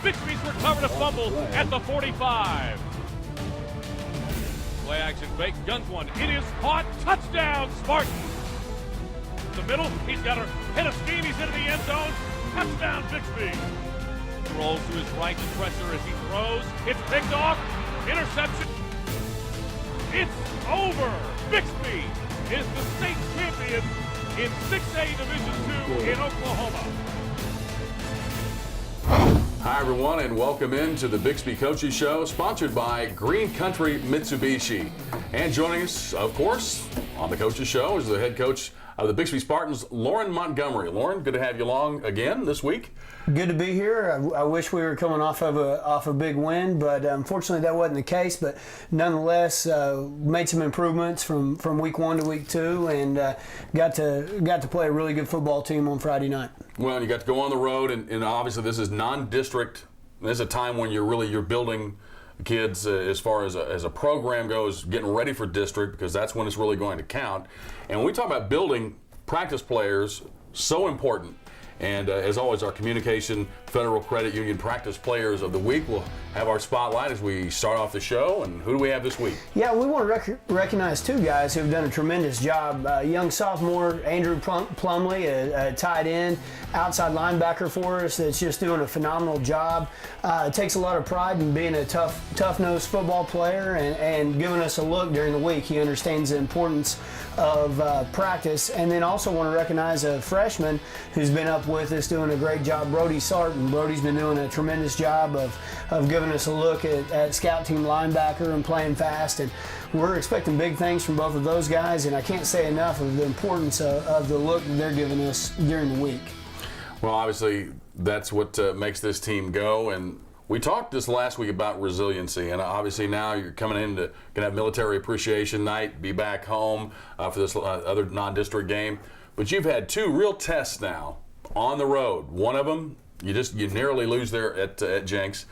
Bixby's recovered a fumble at the 45. Play action fake, guns one. It is caught. Touchdown, Spartans. The middle, he's got a hit of steam. He's into the end zone. Touchdown, Bixby. Rolls to his right to pressure as he throws. It's picked off. Interception. It's over. Bixby is the state champion in 6A Division II in Oklahoma. Hi everyone, and welcome into the Bixby Coaches Show, sponsored by Green Country Mitsubishi. And joining us, of course, on the Coaches Show is the head coach of the Bixby Spartans, Lauren Montgomery. Lauren, good to have you along again this week. Good to be here. I wish we were coming off a big win, but unfortunately that wasn't the case. But nonetheless, made some improvements from week 1 to week 2, and got to play a really good football team on Friday night. Well, you got to go on the road, and obviously this is non-district. This is a time when you're building kids as far as a program goes, getting ready for district, because that's when it's really going to count. And when we talk about building practice players, so important. And as always, our Communication Federal Credit Union Practice Players of the Week will have our spotlight as we start off the show. And who do we have this week? Yeah, we want to recognize two guys who have done a tremendous job. Young sophomore Andrew Plumley, a tight end, outside linebacker for us that's just doing a phenomenal job. Takes a lot of pride in being a tough-nosed football player and giving us a look during the week. He understands the importance of practice. And then also want to recognize a freshman who's been up with us doing a great job, Brody Sarton. Brody's been doing a tremendous job of giving us a look at scout team linebacker and playing fast. And we're expecting big things from both of those guys, and I can't say enough of the importance of the look that they're giving us during the week. Well, obviously, that's what makes this team go. And we talked this last week about resiliency, and obviously now you're coming in to have military appreciation night, be back home for this other non-district game. But you've had 2 real tests now on the road. One of them, you narrowly lose there at Jenks,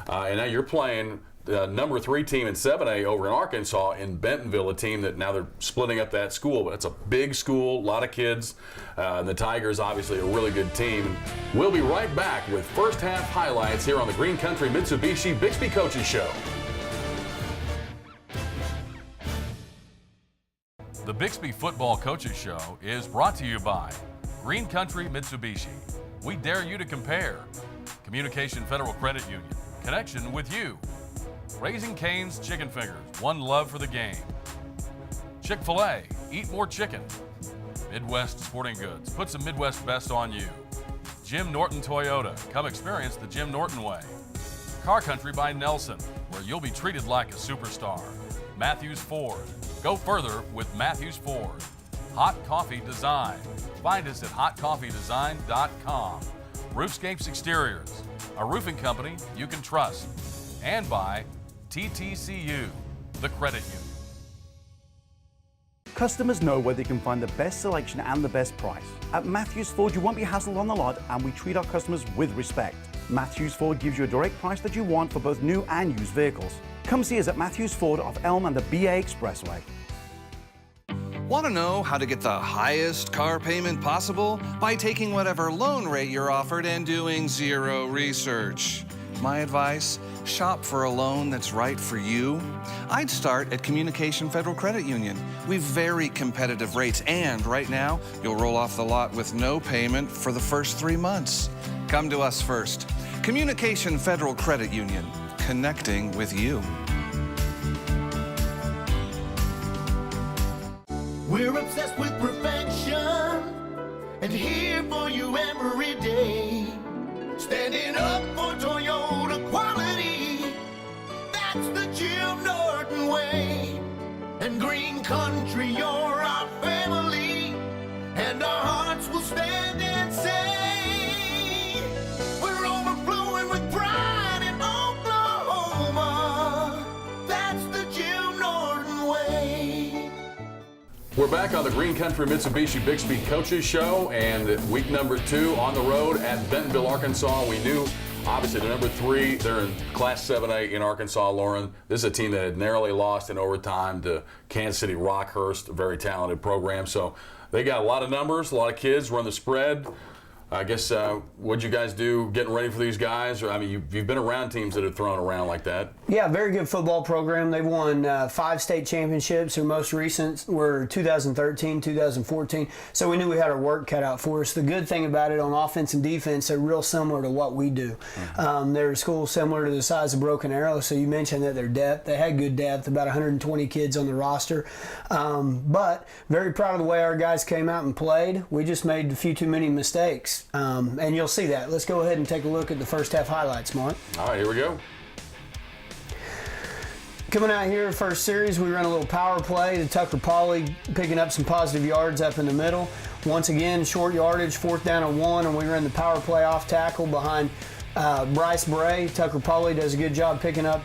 and now you're playing the number 3 team in 7A over in Arkansas in Bentonville, a team that now they're splitting up that school, but it's a big school, a lot of kids. And the Tigers, obviously, a really good team. We'll be right back with first half highlights here on the Green Country Mitsubishi Bixby Coaches Show. The Bixby Football Coaches Show is brought to you by Green Country Mitsubishi. We dare you to compare. Communication Federal Credit Union. Connection with you. Raising Cane's Chicken Fingers. One love for the game. Chick-fil-A. Eat more chicken. Midwest Sporting Goods. Put some Midwest best on you. Jim Norton Toyota. Come experience the Jim Norton way. Car Country by Nelson, where you'll be treated like a superstar. Matthews Ford. Go further with Matthews Ford. Hot Coffee Design. Find us at hotcoffeedesign.com. Roofscapes Exteriors, a roofing company you can trust. And by TTCU, the credit union. Customers know where they can find the best selection and the best price. At Matthews Ford, you won't be hassled on the lot, and we treat our customers with respect. Matthews Ford gives you a direct price that you want for both new and used vehicles. Come see us at Matthews Ford off Elm and the BA Expressway. Want to know how to get the highest car payment possible? By taking whatever loan rate you're offered and doing zero research. My advice, shop for a loan that's right for you. I'd start at Communication Federal Credit Union. We've very competitive rates, and right now, you'll roll off the lot with no payment for the first 3 months. Come to us first. Communication Federal Credit Union, connecting with you. We're obsessed with perfection and here for you every day. Standing up for Toyota quality, that's the Jim Norton way. And Green Country, you're our family, and our hearts will stand and say, we're overflowing with pride in Oklahoma. That's the Jim Norton way. We're back on the Green Country Mitsubishi Bixby Coaches Show, and week number 2 on the road at Bentonville, Arkansas. We knew, obviously, the number 3, they're in Class 7A in Arkansas, Lauren. This is a team that had narrowly lost in overtime to Kansas City Rockhurst, a very talented program. So they got a lot of numbers, a lot of kids, run the spread. I guess what'd you guys do getting ready for these guys? Or I mean, you've been around teams that have thrown around like that. Yeah, very good football program. They've won 5 state championships. Their most recent were 2013, 2014. So we knew we had our work cut out for us. The good thing about it on offense and defense, they're real similar to what we do. They're a school similar to the size of Broken Arrow. So you mentioned that their depth. They had good depth, about 120 kids on the roster. But very proud of the way our guys came out and played. We just made a few too many mistakes. And you'll see that. Let's go ahead and take a look at the first half highlights, Mark. All right, here we go. Coming out here, first series, we run a little power play to Tucker Pauley, picking up some positive yards up in the middle. Once again, short yardage, 4th down and 1, and we run the power play off tackle behind Bryce Bray. Tucker Pauley does a good job picking up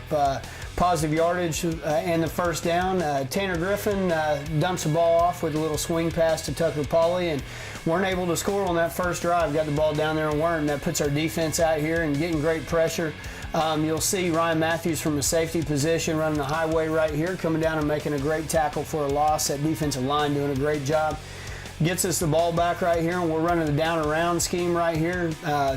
positive yardage and the first down. Tanner Griffin dumps the ball off with a little swing pass to Tucker Pauley, and weren't able to score on that first drive. Got the ball down there and weren't. That puts our defense out here and getting great pressure. You'll see Ryan Matthews from a safety position running the highway right here, coming down and making a great tackle for a loss. That defensive line doing a great job. Gets us the ball back right here, and we're running the down and around scheme right here.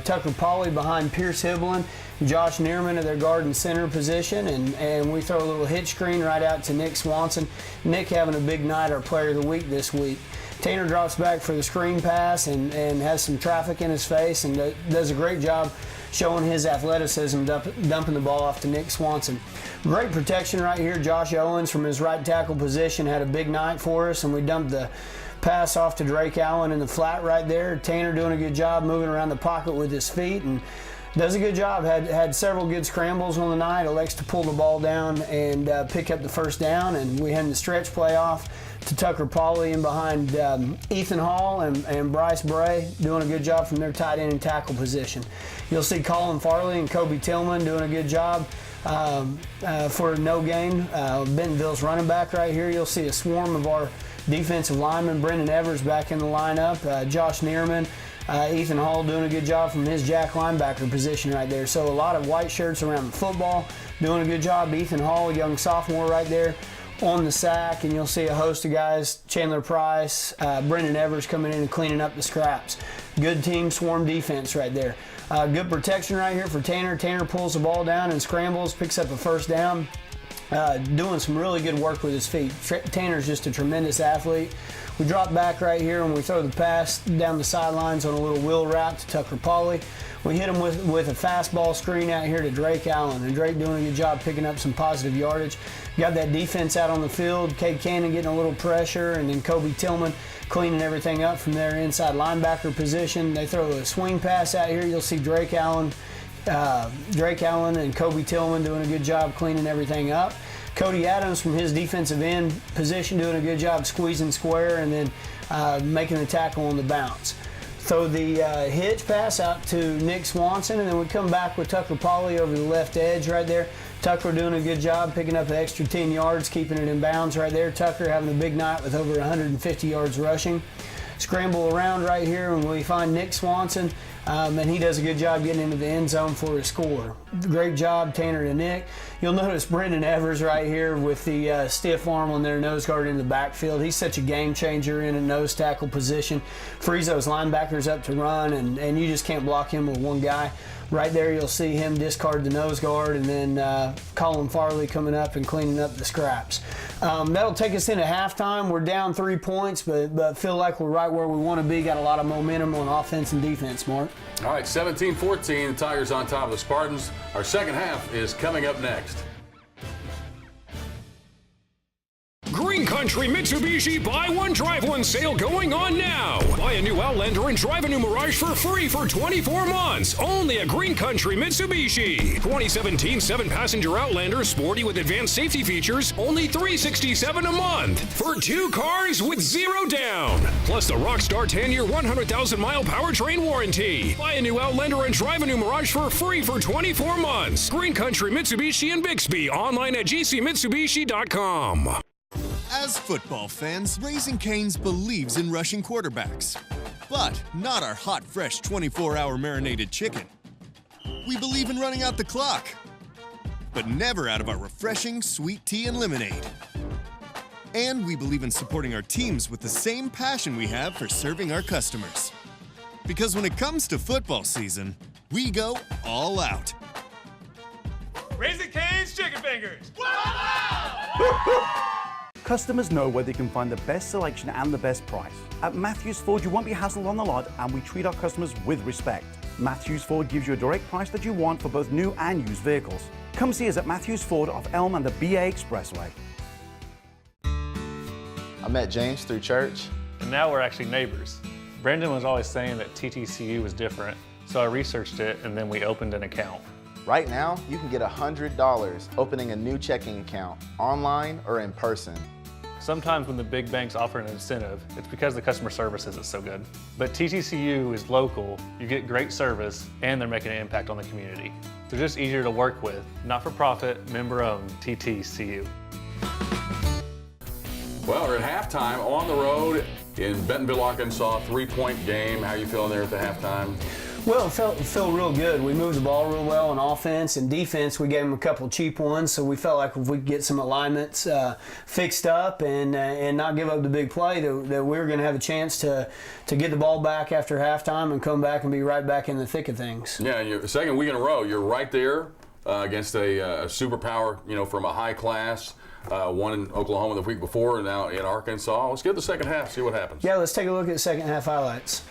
Tucker Pauley behind Pierce Hiblin, Josh Neerman at their guard and center position, and we throw a little hitch screen right out to Nick Swanson. Nick having a big night, our player of the week this week. Tanner drops back for the screen pass and has some traffic in his face and does a great job showing his athleticism, dumping the ball off to Nick Swanson. Great protection right here. Josh Owens from his right tackle position had a big night for us, and we dumped the pass off to Drake Allen in the flat right there. Tanner doing a good job moving around the pocket with his feet and does a good job. Had several good scrambles on the night. Elects to pull the ball down and pick up the first down, and we had the stretch play off to Tucker Pauley in behind Ethan Hall and Bryce Bray doing a good job from their tight end and tackle position. You'll see Colin Farley and Kobe Tillman doing a good job for no gain. Bentonville's running back right here. You'll see a swarm of our defensive linemen. Brendan Evers back in the lineup. Josh Neerman, Ethan Hall doing a good job from his jack linebacker position right there. So a lot of white shirts around the football doing a good job. Ethan Hall, young sophomore right there on the sack, and you'll see a host of guys, Chandler Price, Brendan Evers coming in and cleaning up the scraps. Good team swarm defense right there. Good protection right here for Tanner. Tanner pulls the ball down and scrambles, picks up a first down. Doing some really good work with his feet. Tanner's just a tremendous athlete. We drop back right here and we throw the pass down the sidelines on a little wheel route to Tucker Pauley. We hit him with a fastball screen out here to Drake Allen, and Drake doing a good job picking up some positive yardage. Got that defense out on the field. Cade Cannon getting a little pressure, and then Kobe Tillman cleaning everything up from their inside linebacker position. They throw a swing pass out here. You'll see Drake Allen and Kobe Tillman doing a good job cleaning everything up. Cody Adams from his defensive end position doing a good job squeezing square and then making the tackle on the bounce. Throw the hitch pass out to Nick Swanson, and then we come back with Tucker Pauley over the left edge right there. Tucker doing a good job picking up an extra 10 yards, keeping it in bounds right there. Tucker having a big night with over 150 yards rushing. Scramble around right here and we find Nick Swanson, and he does a good job getting into the end zone for a score. Great job, Tanner and Nick. You'll notice Brendan Evers right here with the stiff arm on their nose guard in the backfield. He's such a game changer in a nose tackle position. Frees those linebackers up to run, and you just can't block him with one guy. Right there you'll see him discard the nose guard, and then Colin Farley coming up and cleaning up the scraps. That'll take us into halftime. We're down 3 points, but feel like we're right where we want to be. Got a lot of momentum on offense and defense, Mark. All right, 17-14, the Tigers on top of the Spartans. Our second half is coming up next. Green Country Mitsubishi Buy One Drive One sale going on now. Buy a new Outlander and drive a new Mirage for free for 24 months. Only at Green Country Mitsubishi. 2017 7-passenger Outlander, sporty with advanced safety features, only $367 a month. For 2 cars with 0 down. Plus the Rockstar 10-year 100,000-mile powertrain warranty. Buy a new Outlander and drive a new Mirage for free for 24 months. Green Country Mitsubishi in Bixby. Online at gcmitsubishi.com. As football fans, Raising Cane's believes in rushing quarterbacks, but not our hot, fresh 24-hour marinated chicken. We believe in running out the clock, but never out of our refreshing sweet tea and lemonade. And we believe in supporting our teams with the same passion we have for serving our customers. Because when it comes to football season, we go all out. Raising Cane's Chicken Fingers. Customers know where they can find the best selection and the best price. At Matthews Ford, you won't be hassled on the lot, and we treat our customers with respect. Matthews Ford gives you a direct price that you want for both new and used vehicles. Come see us at Matthews Ford off Elm and the BA Expressway. I met James through church. And now we're actually neighbors. Brandon was always saying that TTCU was different, so I researched it and then we opened an account. Right now, you can get $100 opening a new checking account, online or in person. Sometimes when the big banks offer an incentive, it's because the customer service isn't so good. But TTCU is local, you get great service, and they're making an impact on the community. They're just easier to work with, not-for-profit, member-owned TTCU. Well, we're at halftime on the road in Bentonville, Arkansas, 3-point game. How are you feeling there at the halftime? Well, it felt real good. We moved the ball real well on offense and defense. We gave them a couple cheap ones, so we felt like if we could get some alignments fixed up and not give up the big play, that we were going to have a chance to get the ball back after halftime and come back and be right back in the thick of things. Yeah, your second week in a row, you're right there against a superpower, from a high class. One in Oklahoma the week before, and now in Arkansas. Let's get the second half, see what happens. Yeah, let's take a look at the second half highlights.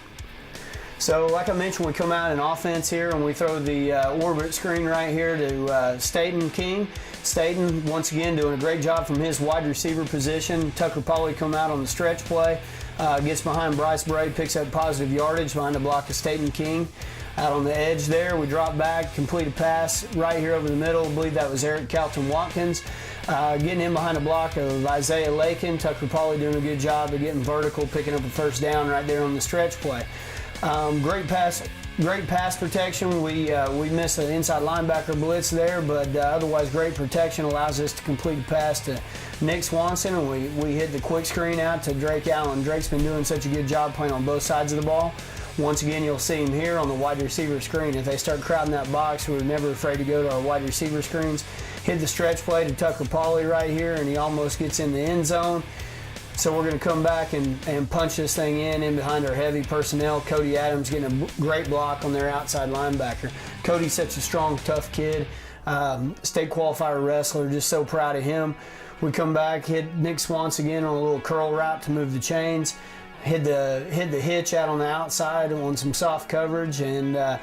So, like I mentioned, we come out in offense here and we throw the orbit screen right here to Staten King. Staten, once again, doing a great job from his wide receiver position. Tucker Polley come out on the stretch play, gets behind Bryce Bray, picks up positive yardage behind the block of Staten King. Out on the edge there, we drop back, complete a pass right here over the middle. I believe that was Eric Calton Watkins. Getting in behind the block of Isaiah Lakin. Tucker Polley doing a good job of getting vertical, picking up a first down right there on the stretch play. Great pass protection. We missed an inside linebacker blitz there, but otherwise great protection allows us to complete a pass to Nick Swanson, and we hit the quick screen out to Drake Allen. Drake's been doing such a good job playing on both sides of the ball. Once again, you'll see him here on the wide receiver screen. If they start crowding that box, we're never afraid to go to our wide receiver screens. Hit the stretch play to Tucker Polley right here, and he almost gets in the end zone. So we're going to come back and punch this thing in behind our heavy personnel. Cody Adams getting a great block on their outside linebacker. Cody's such a strong, tough kid. State qualifier wrestler, just so proud of him. We come back, hit Nick Swanson again on a little curl route to move the chains. Hit the hitch out on the outside on some soft coverage, and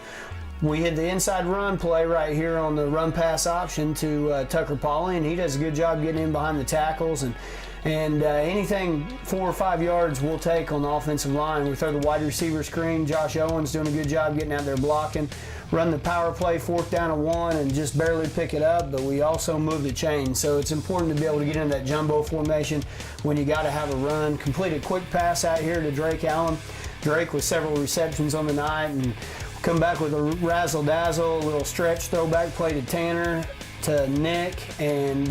we hit the inside run play right here on the run pass option to Tucker Polley, and he does a good job getting in behind the tackles and anything 4 or 5 yards we'll take on the offensive line. We throw the wide receiver screen. Josh Owens doing a good job getting out there blocking. Run the power play, 4th down and 1, and just barely pick it up, but we also move the chain. So it's important to be able to get into that jumbo formation when you got to have a run. Complete a quick pass out here to Drake Allen. Drake with several receptions on the night, and come back with a razzle-dazzle, a little stretch throwback play to Tanner, to Nick, and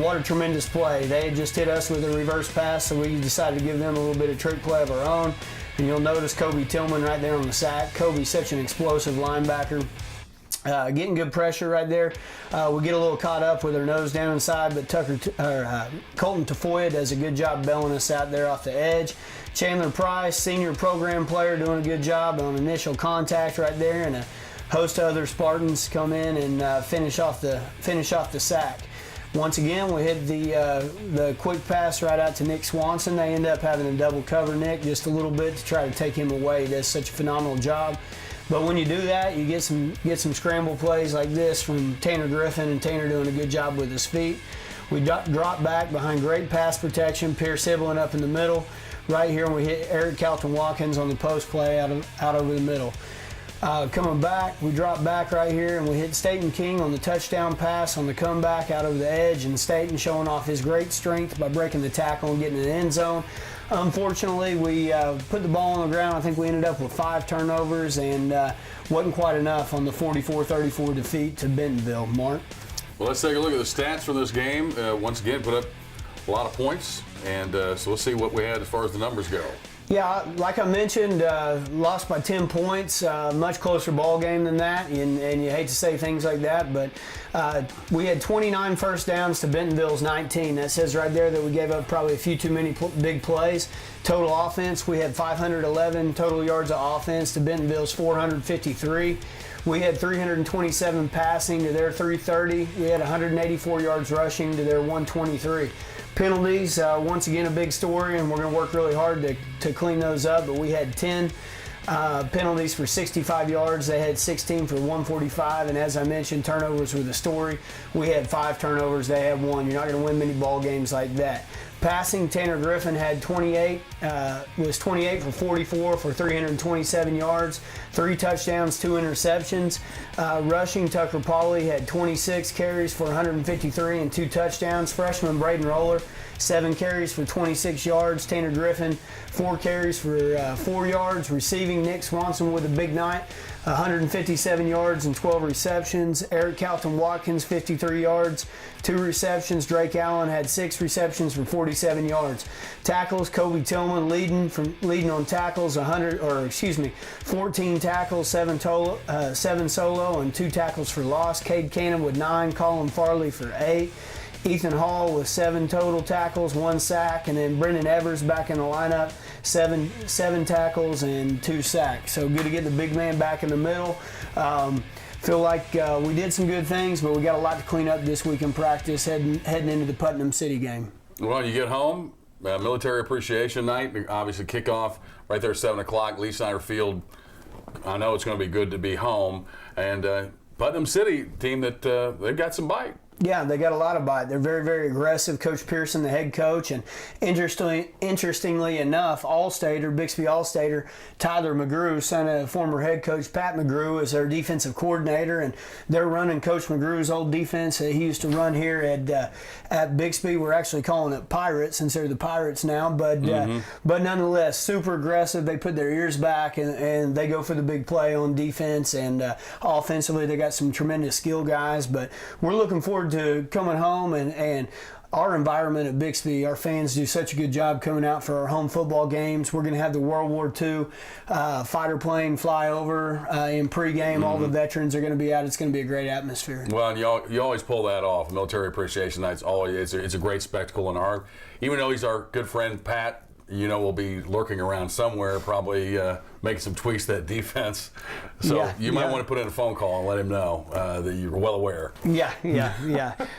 what a tremendous play. They had just hit us with a reverse pass, so we decided to give them a little bit of trick play of our own. And you'll notice Kobe Tillman right there on the sack. Kobe's such an explosive linebacker. Getting good pressure right there. We get a little caught up with our nose down inside, but Colton Tafoya does a good job bailing us out there off the edge. Chandler Price, senior program player, doing a good job on initial contact right there, and a host of other Spartans come in and finish off the sack. Once again, we hit the quick pass right out to Nick Swanson. They end up having to double cover Nick just a little bit to try to take him away. He does such a phenomenal job. But when you do that, you get some scramble plays like this from Tanner Griffin, and Tanner doing a good job with his feet. We drop back behind great pass protection. Pierce Hibbling up in the middle. Right here, we hit Eric Calton Watkins on the post play out over the middle. Coming back, we drop back right here, and we hit Staten King on the touchdown pass on the comeback out over the edge, and Staten showing off his great strength by breaking the tackle and getting in the end zone. Unfortunately, we put the ball on the ground. I think we ended up with 5 turnovers, and wasn't quite enough on the 44-34 defeat to Bentonville. Mark? Well, let's take a look at the stats from this game. Once again, put up a lot of points, and so let's see what we had as far as the numbers go. Yeah, like I mentioned, lost by 10 points, much closer ball game than that, and you hate to say things like that, but we had 29 first downs to Bentonville's 19. That says right there that we gave up probably a few too many big plays. Total offense, we had 511 total yards of offense to Bentonville's 453. We had 327 passing to their 330. We had 184 yards rushing to their 123. Penalties, once again, a big story, and we're going to work really hard to clean those up, but we had 10 penalties for 65 yards. They had 16 for 145, and as I mentioned, turnovers were the story. We had 5 turnovers. They had 1. You're not going to win many ball games like that. Passing, Tanner Griffin had 28 for 44 for 327 yards, 3 touchdowns, 2 interceptions. Rushing, Tucker Pauley had 26 carries for 153 and 2 touchdowns. Freshman Braden Roller, 7 carries for 26 yards. Tanner Griffin, 4 carries for 4 yards. Receiving, Nick Swanson with a big night, 157 yards and 12 receptions. Eric Calton Watkins, 53 yards, 2 receptions. Drake Allen had 6 receptions for 47 yards. Tackles, Kobe Tillman leading on tackles, 14 tackles, 7 solo, and 2 tackles for loss. Cade Cannon with 9, Colin Farley for 8. Ethan Hall with 7 total tackles, 1 sack, and then Brendan Evers back in the lineup, 7 tackles and 2 sacks. So good to get the big man back in the middle. Feel like we did some good things, but we got a lot to clean up this week in practice heading into the Putnam City game. Well, you get home, Military Appreciation Night, obviously kickoff right there at 7 o'clock, Lee Snyder Field. I know it's going to be good to be home. And Putnam City team that they've got some bite. Yeah, they got a lot of bite. They're very, very aggressive. Coach Pearson, the head coach, and interestingly enough, Bixby All-Stater, Tyler McGrew, son of former head coach Pat McGrew, is their defensive coordinator, and they're running Coach McGrew's old defense that he used to run here at Bixby. We're actually calling it Pirates since they're the Pirates now, but nonetheless, super aggressive. They put their ears back and they go for the big play on defense, and offensively they got some tremendous skill guys, but we're looking forward to coming home and our environment at Bixby. Our fans do such a good job coming out for our home football games. We're going to have the World War II fighter plane fly over in pregame. All the veterans are going to be out. It's going to be a great atmosphere. Well, and you always pull that off. Military Appreciation Night's always it's a great spectacle, and even though he's our good friend Pat, will be lurking around somewhere, probably making some tweaks to that defense. So you might want to put in a phone call and let him know that you're well aware. Yeah.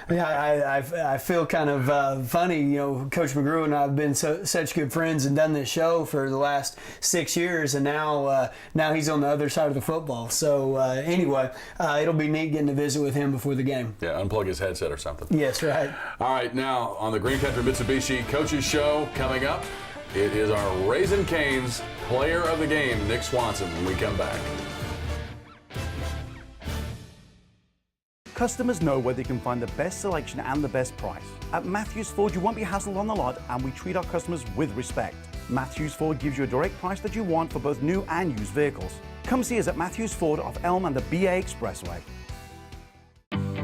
I feel kind of funny. Coach McGrew and I have been such good friends and done this show for the last 6 years, and now he's on the other side of the football. So anyway, it'll be neat getting to visit with him before the game. Yeah, unplug his headset or something. Yes, right. All right, now on the Green Country Mitsubishi Coaches Show coming up, it is our Raising Cane's Player of the Game, Nick Swanson, when we come back. Customers know where they can find the best selection and the best price. At Matthews Ford, you won't be hassled on the lot, and we treat our customers with respect. Matthews Ford gives you a direct price that you want for both new and used vehicles. Come see us at Matthews Ford off Elm and the BA Expressway.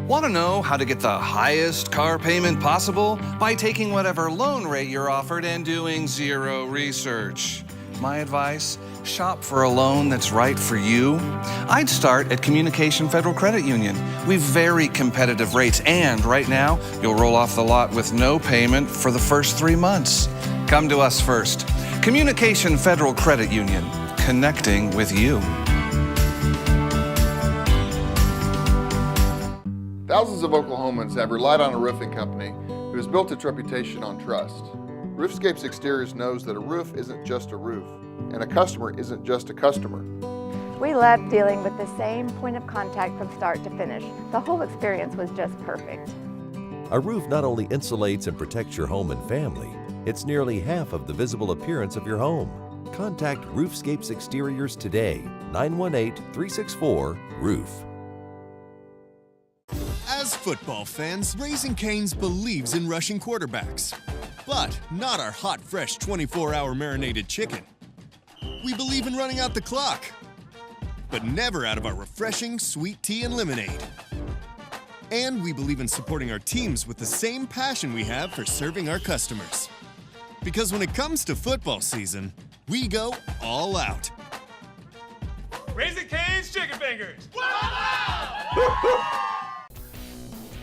Want to know how to get the highest car payment possible? By taking whatever loan rate you're offered and doing zero research. My advice, shop for a loan that's right for you. I'd start at Communication Federal Credit Union. We've very competitive rates, and right now, you'll roll off the lot with no payment for the first 3 months. Come to us first. Communication Federal Credit Union, connecting with you. Thousands of Oklahomans have relied on a roofing company who has built its reputation on trust. Roofscapes Exteriors knows that a roof isn't just a roof, and a customer isn't just a customer. We loved dealing with the same point of contact from start to finish. The whole experience was just perfect. A roof not only insulates and protects your home and family, it's nearly half of the visible appearance of your home. Contact Roofscapes Exteriors today, 918-364-ROOF. As football fans, Raising Cane's believes in rushing quarterbacks, but not our hot, fresh 24-hour marinated chicken. We believe in running out the clock, but never out of our refreshing sweet tea and lemonade. And we believe in supporting our teams with the same passion we have for serving our customers. Because when it comes to football season, we go all out. Raising Cane's Chicken Fingers.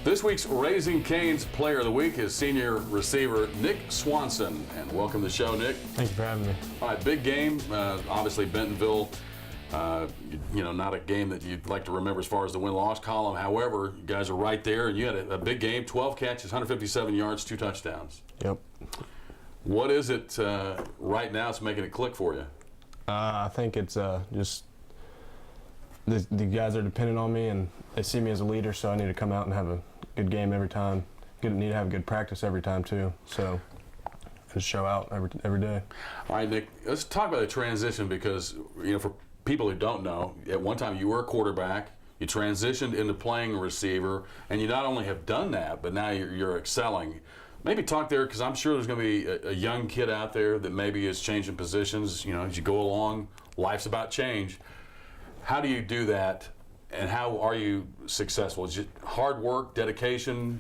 This week's Raising Cane's Player of the Week is senior receiver Nick Swanson. And welcome to the show, Nick. Thank you for having me. All right, big game. Obviously, Bentonville, not a game that you'd like to remember as far as the win-loss column. However, you guys are right there, and you had a big game, 12 catches, 157 yards, 2 touchdowns. Yep. What is it right now that's making it click for you? I think it's just the guys are dependent on me, and they see me as a leader, so I need to come out and have a good game every time. Need to have good practice every time, too. So just show out every day. All right, Nick, let's talk about the transition because, for people who don't know, at one time you were a quarterback, you transitioned into playing receiver, and you not only have done that, but now you're excelling. Maybe talk there, because I'm sure there's going to be a young kid out there that maybe is changing positions. As you go along, life's about change. How do you do that, and how are you successful? Is it hard work, dedication?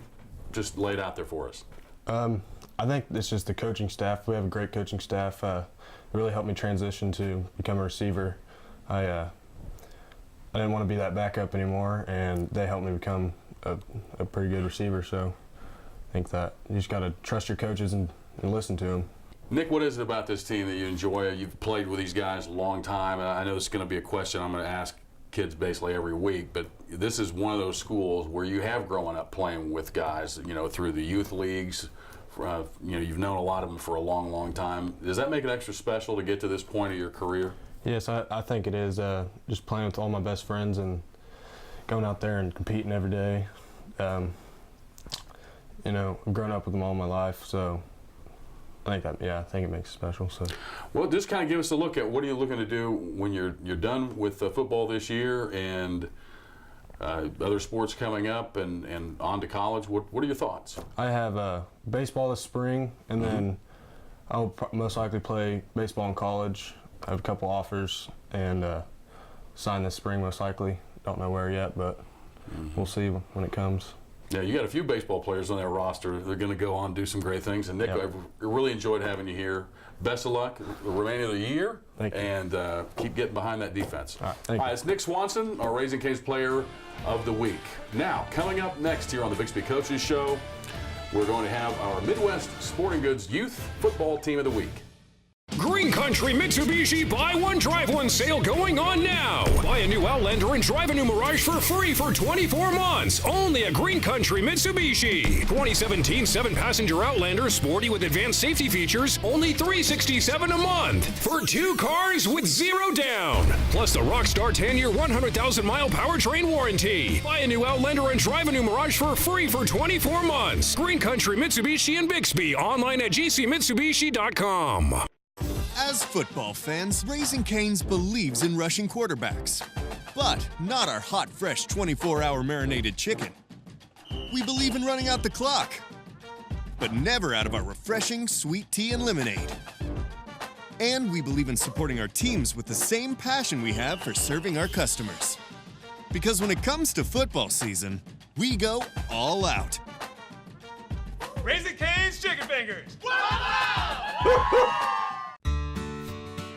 Just lay it out there for us. I think it's just the coaching staff. We have a great coaching staff. It really helped me transition to become a receiver. I didn't want to be that backup anymore, and they helped me become a pretty good receiver. So I think that you just got to trust your coaches and listen to them. Nick, what is it about this team that you enjoy? You've played with these guys a long time, and I know this is going to be a question I'm going to ask kids basically every week, but this is one of those schools where you have grown up playing with guys, through the youth leagues. You've known a lot of them for a long, long time. Does that make it extra special to get to this point of your career? Yes, I think it is. Just playing with all my best friends and going out there and competing every day. I've grown up with them all my life, so I think it makes it special. So, well, just kind of give us a look at what are you looking to do when you're done with football this year and other sports coming up and on to college. What are your thoughts? I have baseball this spring, and then I'll most likely play baseball in college. I have a couple offers and sign this spring most likely. Don't know where yet, but we'll see when it comes. Yeah, you got a few baseball players on that roster. They're going to go on and do some great things. And Nick, I've really enjoyed having you here. Best of luck the remainder of the year. Thank you. And keep getting behind that defense. All right, it's Nick Swanson, our Raising Cane's Player of the Week. Now, coming up next here on the Bixby Coaches Show, we're going to have our Midwest Sporting Goods Youth Football Team of the Week. Green Country Mitsubishi Buy One Drive One sale going on now. Buy a new Outlander and drive a new Mirage for free for 24 months. Only at Green Country Mitsubishi. 2017 7-passenger Outlander, sporty with advanced safety features, only $367 a month. For 2 cars with 0 down. Plus the Rockstar 10-year 100,000-mile powertrain warranty. Buy a new Outlander and drive a new Mirage for free for 24 months. Green Country Mitsubishi in Bixby. Online at gcmitsubishi.com. As football fans, Raising Cane's believes in rushing quarterbacks. But not our hot, fresh 24-hour marinated chicken. We believe in running out the clock, but never out of our refreshing sweet tea and lemonade. And we believe in supporting our teams with the same passion we have for serving our customers. Because when it comes to football season, we go all out. Raising Cane's Chicken Fingers.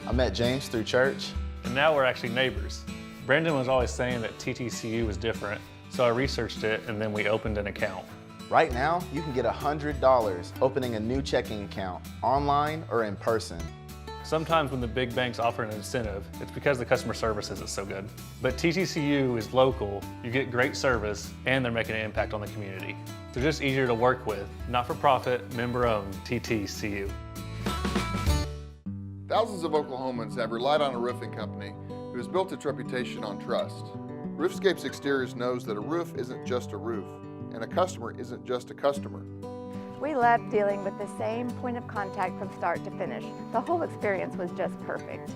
I met James through church. And now we're actually neighbors. Brandon was always saying that TTCU was different, so I researched it and then we opened an account. Right now, you can get $100 opening a new checking account, online or in person. Sometimes when the big banks offer an incentive, it's because the customer service isn't so good. But TTCU is local, you get great service, and they're making an impact on the community. They're just easier to work with, not-for-profit, member-owned TTCU. Thousands of Oklahomans have relied on a roofing company who has built its reputation on trust. Roofscapes Exteriors knows that a roof isn't just a roof, and a customer isn't just a customer. We loved dealing with the same point of contact from start to finish. The whole experience was just perfect.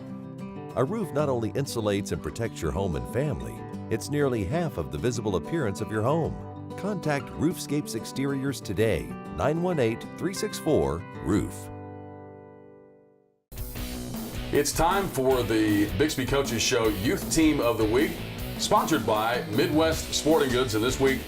A roof not only insulates and protects your home and family, it's nearly half of the visible appearance of your home. Contact Roofscapes Exteriors today, 918-364-ROOF. It's time for the Bixby Coaches Show Youth Team of the Week, sponsored by Midwest Sporting Goods. And this week,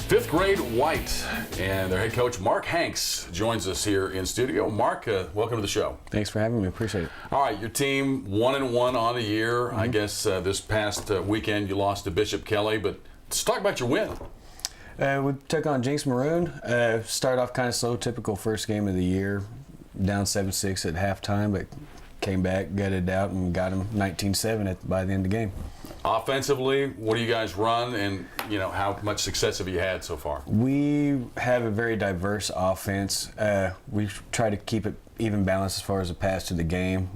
Fifth grade White, and their head coach Mark Hanks joins us here in studio. Mark, welcome to the show. Thanks for having me. Appreciate it. All right, your team 1-1 on the year. I guess this past weekend you lost to Bishop Kelly, but let's talk about your win. We took on Jinx Maroon. Started off kind of slow, typical first game of the year, down 7-6 at halftime, but came back, gutted it out, and got them 19-7 by the end of the game. Offensively, what do you guys run, and how much success have you had so far? We have a very diverse offense. We try to keep it even balanced as far as the pass to the game.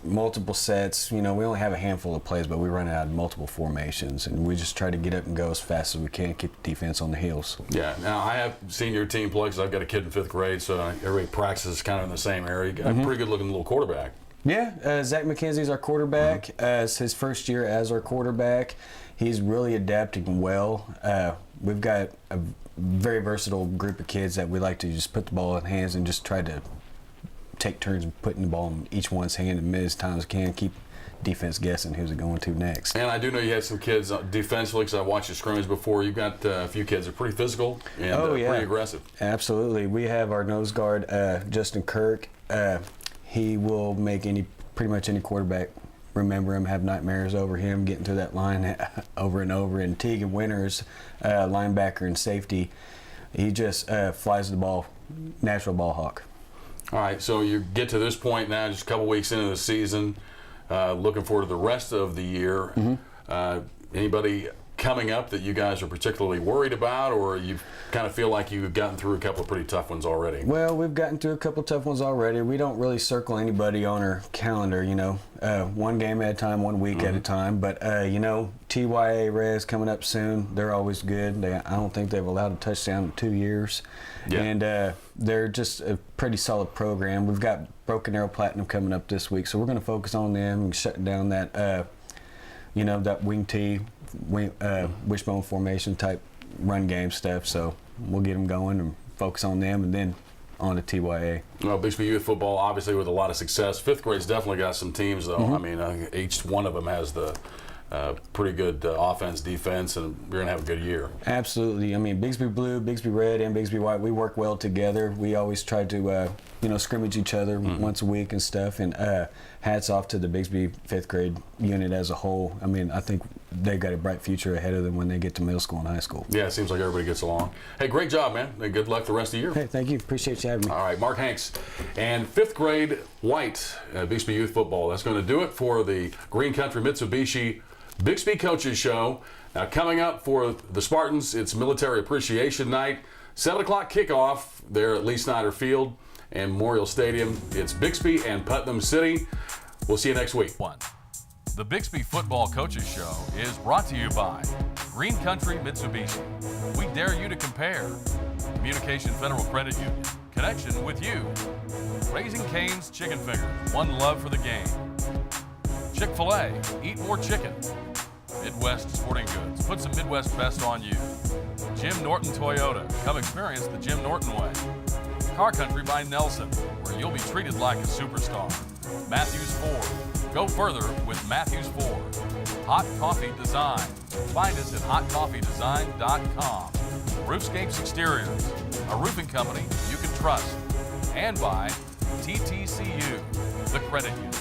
Multiple sets. We only have a handful of plays, but we run out of multiple formations, and we just try to get up and go as fast as we can, keep the defense on the heels. Yeah. Now, I have seen your team play because I've got a kid in fifth grade, so everybody practices kind of in the same area. You got a pretty good-looking little quarterback. Yeah, Zach McKenzie's our quarterback. It's his first year as our quarterback. He's really adapting well. We've got a very versatile group of kids that we like to just put the ball in hands and just try to take turns putting the ball in each one's hand as many times as can, keep defense guessing who's it going to next. And I do know you had some kids defensively because I watched your scrimmage before. You've got a few kids that are pretty physical and pretty aggressive. Absolutely. We have our nose guard, Justin Kirk. He will make pretty much any quarterback remember him, have nightmares over him, getting to that line over and over. And Teagan Winters, linebacker and safety, he just flies the ball, natural ball hawk. All right, so you get to this point now, just a couple weeks into the season, looking forward to the rest of the year. Anybody coming up that you guys are particularly worried about, or you kind of feel like you've gotten through a couple of pretty tough ones already? Well, we've gotten through a couple of tough ones already. We don't really circle anybody on our calendar, one game at a time, 1 week at a time. But, TYA Res coming up soon. They're always good. I don't think they've allowed a touchdown in 2 years. Yeah. And they're just a pretty solid program. We've got Broken Arrow Platinum coming up this week, so we're going to focus on them and shutting down that, that wing tee, wishbone formation type run game stuff. So we'll get them going and focus on them, and then on to TYA. Well, Bixby Youth Football, obviously with a lot of success. Fifth grade's definitely got some teams, though. I mean, each one of them has the pretty good offense, defense, and we're going to have a good year. Absolutely. I mean, Bixby Blue, Bixby Red, and Bixby White, we work well together. We always try to, scrimmage each other once a week and stuff. And hats off to the Bixby fifth grade unit as a whole. I mean, I think they've got a bright future ahead of them when they get to middle school and high school. Yeah, it seems like everybody gets along. Hey, great job, man. And good luck the rest of the year. Hey, thank you. Appreciate you having me. All right, Mark Hanks. And fifth grade White, Bixby Youth Football. That's going to do it for the Green Country Mitsubishi Bixby Coaches Show. Now, coming up for the Spartans, it's Military Appreciation Night. 7 o'clock kickoff there at Lee Snyder Field and Memorial Stadium. It's Bixby and Putnam City. We'll see you next week. The Bixby Football Coaches Show is brought to you by Green Country Mitsubishi. We dare you to compare. Communication Federal Credit Union. Connection with you. Raising Cane's Chicken Fingers. One love for the game. Chick-fil-A, eat more chicken. Midwest Sporting Goods, put some Midwest best on you. Jim Norton Toyota, come experience the Jim Norton way. Car Country by Nelson, where you'll be treated like a superstar. Matthews Ford, go further with Matthews Ford. Hot Coffee Design, find us at hotcoffeedesign.com. Roofscapes Exteriors, a roofing company you can trust. And by TTCU, the credit union.